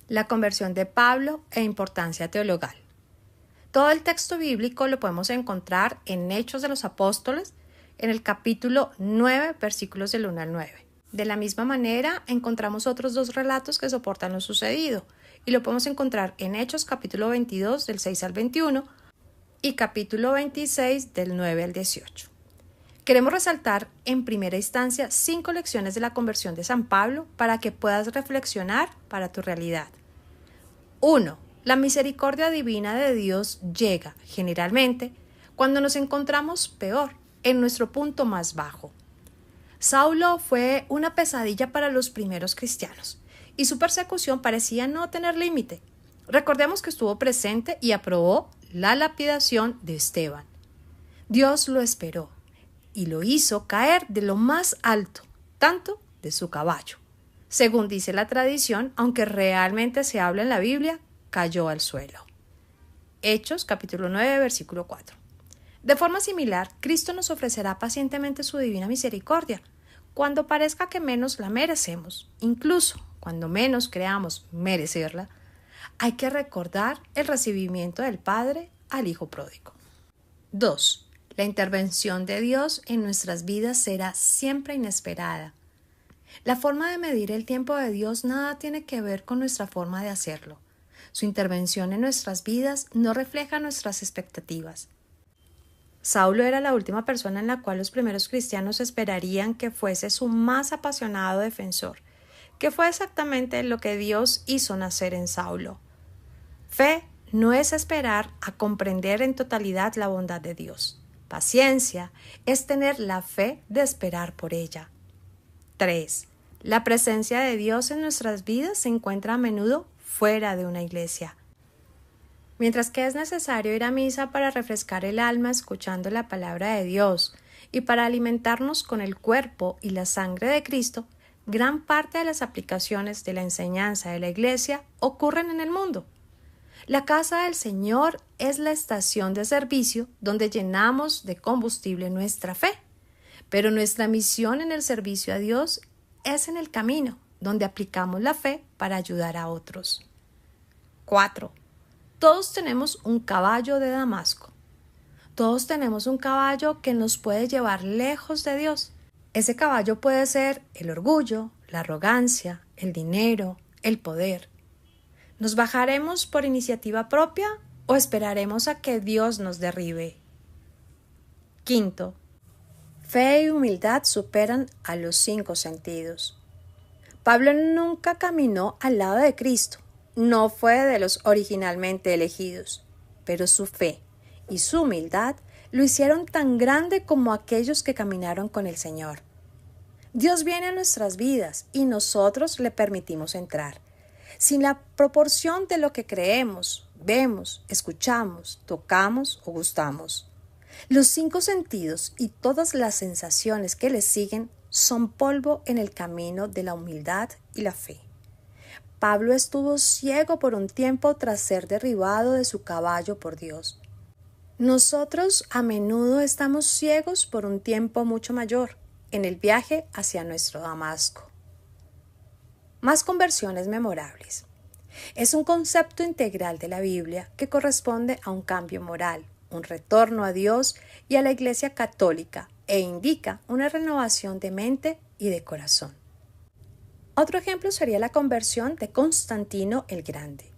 La conversión de Pablo e importancia teologal. Todo el texto bíblico lo podemos encontrar en Hechos de los Apóstoles, en el capítulo 9, versículos del 1 al 9. De la misma manera, encontramos otros dos relatos que soportan lo sucedido, y lo podemos encontrar en Hechos capítulo 22, del 6 al 21, y capítulo 26, del 9 al 18. Queremos resaltar en primera instancia 5 lecciones de la conversión de San Pablo para que puedas reflexionar para tu realidad. 1. La misericordia divina de Dios llega, generalmente, cuando nos encontramos peor, en nuestro punto más bajo. Saulo fue una pesadilla para los primeros cristianos, y su persecución parecía no tener límite. Recordemos que estuvo presente y aprobó la lapidación de Esteban. Dios lo esperó y lo hizo caer de lo más alto, tanto de su caballo. Según dice la tradición, aunque realmente se habla en la Biblia, cayó al suelo. Hechos capítulo 9, versículo 4. De forma similar, Cristo nos ofrecerá pacientemente su divina misericordia, cuando parezca que menos la merecemos, incluso cuando menos creamos merecerla. Hay que recordar el recibimiento del Padre al Hijo pródigo. 2. La intervención de Dios en nuestras vidas será siempre inesperada. La forma de medir el tiempo de Dios nada tiene que ver con nuestra forma de hacerlo. Su intervención en nuestras vidas no refleja nuestras expectativas. Saulo era la última persona en la cual los primeros cristianos esperarían que fuese su más apasionado defensor, que fue exactamente lo que Dios hizo nacer en Saulo. Fe no es esperar a comprender en totalidad la bondad de Dios. Paciencia es tener la fe de esperar por ella. 3. La presencia de Dios en nuestras vidas se encuentra a menudo fuera de una iglesia. Mientras que es necesario ir a misa para refrescar el alma escuchando la palabra de Dios y para alimentarnos con el cuerpo y la sangre de Cristo, gran parte de las aplicaciones de la enseñanza de la iglesia ocurren en el mundo. La casa del Señor es la estación de servicio donde llenamos de combustible nuestra fe, pero nuestra misión en el servicio a Dios es en el camino, donde aplicamos la fe para ayudar a otros. 4. Todos tenemos un caballo de Damasco. Todos tenemos un caballo que nos puede llevar lejos de Dios. Ese caballo puede ser el orgullo, la arrogancia, el dinero, el poder. ¿Nos bajaremos por iniciativa propia o esperaremos a que Dios nos derribe? 5. Fe y humildad superan a los 5 sentidos. Pablo nunca caminó al lado de Cristo, no fue de los originalmente elegidos, pero su fe y su humildad lo hicieron tan grande como aquellos que caminaron con el Señor. Dios viene a nuestras vidas y nosotros le permitimos entrar. Sin la proporción de lo que creemos, vemos, escuchamos, tocamos o gustamos. Los 5 sentidos y todas las sensaciones que les siguen son polvo en el camino de la humildad y la fe. Pablo estuvo ciego por un tiempo tras ser derribado de su caballo por Dios. Nosotros a menudo estamos ciegos por un tiempo mucho mayor en el viaje hacia nuestro Damasco. Más conversiones memorables. Es un concepto integral de la Biblia que corresponde a un cambio moral, un retorno a Dios y a la Iglesia católica e indica una renovación de mente y de corazón. Otro ejemplo sería la conversión de Constantino el Grande,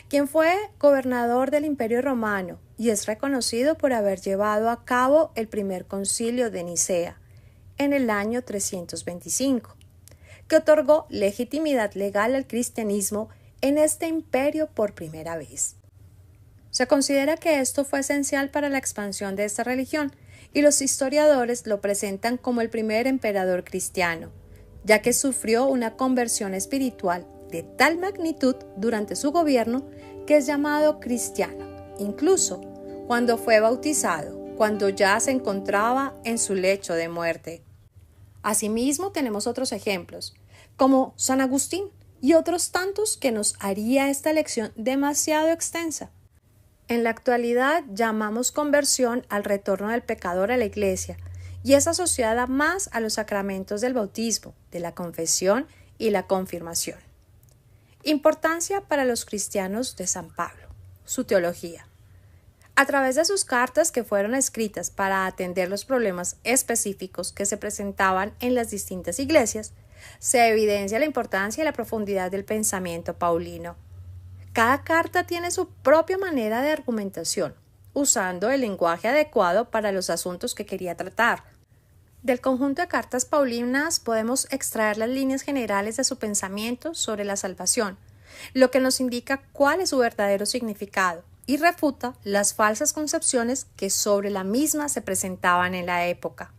quien fue gobernador del Imperio Romano y es reconocido por haber llevado a cabo el primer concilio de Nicea en el año 325. Que otorgó legitimidad legal al cristianismo en este imperio por primera vez. Se considera que esto fue esencial para la expansión de esta religión y los historiadores lo presentan como el primer emperador cristiano, ya que sufrió una conversión espiritual de tal magnitud durante su gobierno que es llamado cristiano, incluso cuando fue bautizado, cuando ya se encontraba en su lecho de muerte. Asimismo, tenemos otros ejemplos, como San Agustín y otros tantos que nos haría esta lección demasiado extensa. En la actualidad llamamos conversión al retorno del pecador a la iglesia y es asociada más a los sacramentos del bautismo, de la confesión y la confirmación. Importancia para los cristianos de San Pablo. Su teología. A través de sus cartas que fueron escritas para atender los problemas específicos que se presentaban en las distintas iglesias, se evidencia la importancia y la profundidad del pensamiento paulino. Cada carta tiene su propia manera de argumentación, usando el lenguaje adecuado para los asuntos que quería tratar. Del conjunto de cartas paulinas podemos extraer las líneas generales de su pensamiento sobre la salvación, lo que nos indica cuál es su verdadero significado y refuta las falsas concepciones que sobre la misma se presentaban en la época.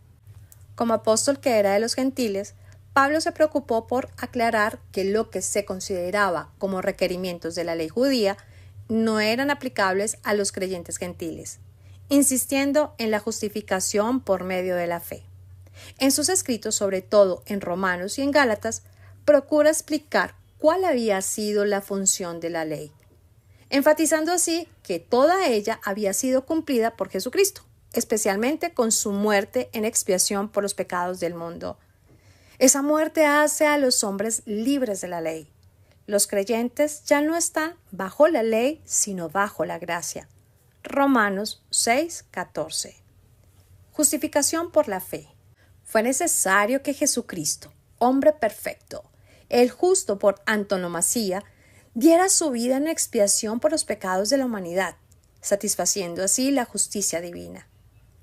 Como apóstol que era de los gentiles, Pablo se preocupó por aclarar que lo que se consideraba como requerimientos de la ley judía no eran aplicables a los creyentes gentiles, insistiendo en la justificación por medio de la fe. En sus escritos, sobre todo en Romanos y en Gálatas, procura explicar cuál había sido la función de la ley, enfatizando así que toda ella había sido cumplida por Jesucristo, especialmente con su muerte en expiación por los pecados del mundo. Esa muerte hace a los hombres libres de la ley. Los creyentes ya no están bajo la ley, sino bajo la gracia. Romanos 6:14. Justificación por la fe. Fue necesario que Jesucristo, hombre perfecto, el justo por antonomasia, diera su vida en expiación por los pecados de la humanidad, satisfaciendo así la justicia divina.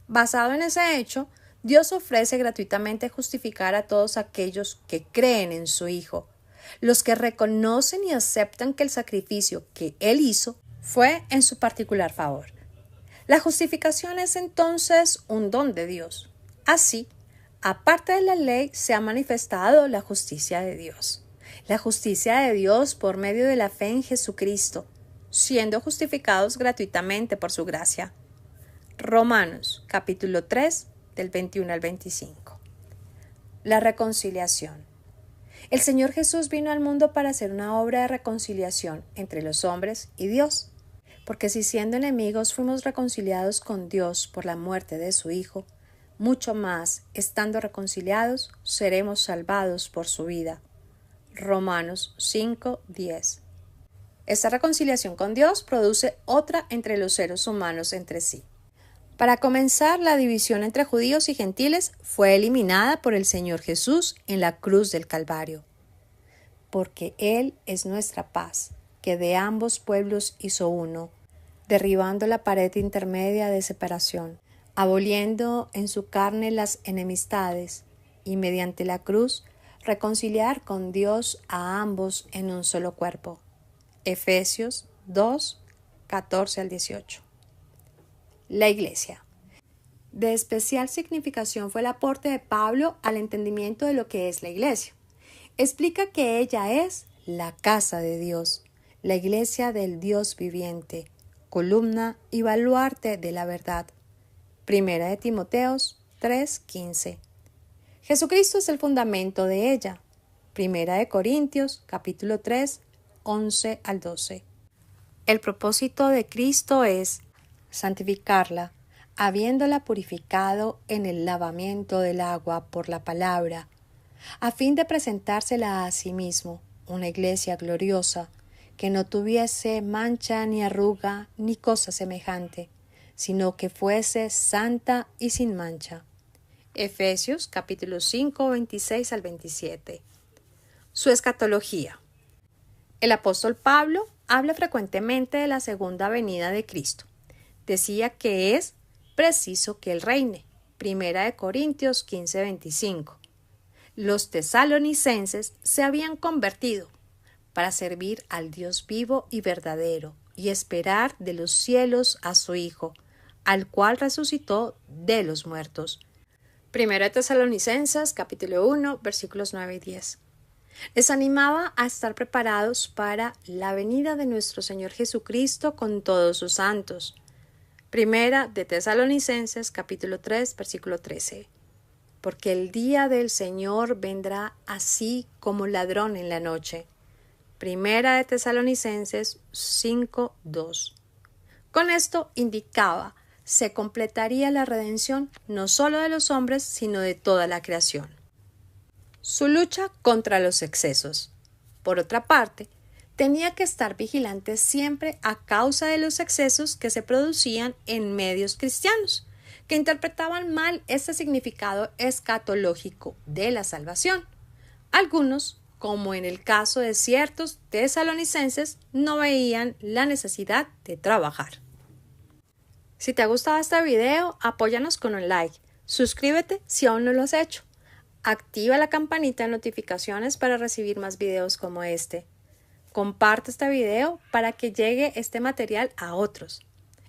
Basado en ese hecho, Dios ofrece gratuitamente justificar a todos aquellos que creen en su Hijo, los que reconocen y aceptan que el sacrificio que Él hizo fue en su particular favor. La justificación es entonces un don de Dios. Así, aparte de la ley, se ha manifestado la justicia de Dios. La justicia de Dios por medio de la fe en Jesucristo, siendo justificados gratuitamente por su gracia. Romanos, capítulo 3, del 21 al 25. La reconciliación. El Señor Jesús vino al mundo para hacer una obra de reconciliación entre los hombres y Dios, porque si siendo enemigos fuimos reconciliados con Dios por la muerte de su Hijo, mucho más, estando reconciliados, seremos salvados por su vida. Romanos 5:10. Esta reconciliación con Dios produce otra entre los seres humanos entre sí. Para comenzar, la división entre judíos y gentiles fue eliminada por el Señor Jesús en la cruz del Calvario. Porque Él es nuestra paz, que de ambos pueblos hizo uno, derribando la pared intermedia de separación, aboliendo en su carne las enemistades, y mediante la cruz reconciliar con Dios a ambos en un solo cuerpo. Efesios 2, 14 al 18. La Iglesia. De especial significación fue el aporte de Pablo al entendimiento de lo que es la Iglesia. Explica que ella es la casa de Dios, la Iglesia del Dios viviente, columna y baluarte de la verdad. Primera de Timoteos 3:15. Jesucristo es el fundamento de ella. Primera de Corintios, capítulo 3, 11 al 12. El propósito de Cristo es santificarla, habiéndola purificado en el lavamiento del agua por la palabra, a fin de presentársela a sí mismo, una iglesia gloriosa, que no tuviese mancha ni arruga ni cosa semejante, sino que fuese santa y sin mancha. Efesios capítulo 5, 26 al 27. Su escatología. El apóstol Pablo habla frecuentemente de la segunda venida de Cristo. Decía que es preciso que Él reine. Primera de Corintios 15, 25. Los tesalonicenses se habían convertido para servir al Dios vivo y verdadero y esperar de los cielos a su Hijo, al cual resucitó de los muertos. Primera de Tesalonicenses, capítulo 1, versículos 9 y 10. Les animaba a estar preparados para la venida de nuestro Señor Jesucristo con todos sus santos. Primera de Tesalonicenses, capítulo 3, versículo 13. Porque el día del Señor vendrá así como ladrón en la noche. Primera de Tesalonicenses 5, 2. Con esto indicaba se completaría la redención no solo de los hombres, sino de toda la creación. Su lucha contra los excesos. Por otra parte, tenía que estar vigilante siempre a causa de los excesos que se producían en medios cristianos, que interpretaban mal este significado escatológico de la salvación. Algunos, como en el caso de ciertos tesalonicenses, no veían la necesidad de trabajar. Si te ha gustado este video, apóyanos con un like. Suscríbete si aún no lo has hecho. Activa la campanita de notificaciones para recibir más videos como este. Comparte este video para que llegue este material a otros.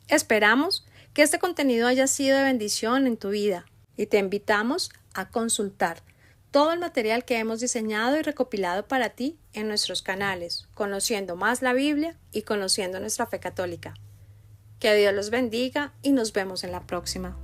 Esperamos que este contenido haya sido de bendición en tu vida y te invitamos a consultar todo el material que hemos diseñado y recopilado para ti en nuestros canales, Conociendo Más la Biblia y Conociendo Nuestra Fe Católica. Que Dios los bendiga y nos vemos en la próxima.